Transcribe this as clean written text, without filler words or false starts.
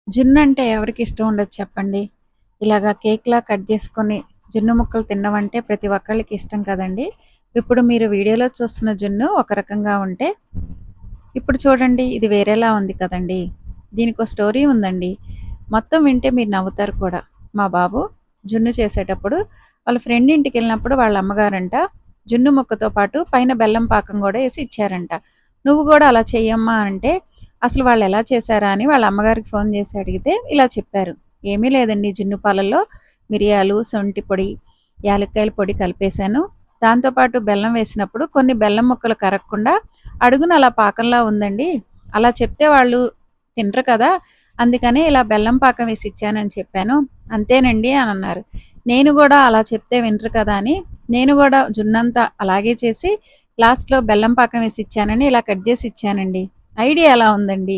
జున్ను అంటే ఎవరికి ఇష్టం ఉండదు చెప్పండి. ఇలాగా కేక్‌లా కట్ చేసుకొని జున్ను ముక్కలు తినడం అంటే ప్రతి ఒక్కళ్ళకి ఇష్టం కదండీ! ఇప్పుడు మీరు వీడియోలో చూస్తున్న జున్ను ఒక రకంగా ఉంటే, ఇప్పుడు చూడండి ఇది వేరేలా ఉంది కదండీ! దీనికో స్టోరీ ఉందండి. మొత్తం వింటే మీరు నవ్వుతారు కూడా. మా బాబు జున్ను చేసేటప్పుడు వాళ్ళ ఫ్రెండ్ ఇంటికెళ్ళినప్పుడు వాళ్ళ అమ్మగారంట జున్ను ముక్కతో పాటు పైన బెల్లం పాకం గూడా ఏసి ఇచ్చారంట. "నువ్వు గూడా అలా చెయ్యమ్మా" అంటే అసలు వాళ్ళెలా చేశారా అని వాళ్ళ అమ్మగారికి ఫోన్ చేసి అడిగితే ఇలా చెప్పారు. "ఏమీ లేదండి జున్ను పాలల్లో మిరియాలు, సొంఠి పొడి, యాలక్కాయల పొడి కలిపేశాను. దాంతో పాటు బెల్లం వేసినప్పుడు కొన్ని బెల్లం ముక్కలు కరగకుండా అడుగున అలా పాకంలా ఉందండి. అలా చెప్తే వాళ్ళు తినరు కదా! అందుకనే ఇలా బెల్లం పాకం వేసి ఇచ్చానని చెప్పాను. అంతేనండి" అనన్నారు. నేను గూడా అలా చెప్తే వినరు కదా అని నేను గూడా జున్నంతా అలాగే చేసి లాస్ట్‌లో బెల్లం పాకం వేసి ఇచ్చానని ఇలా కట్ జేసి ఇచ్చానండి. ఐడియా ఎలా ఉందండి?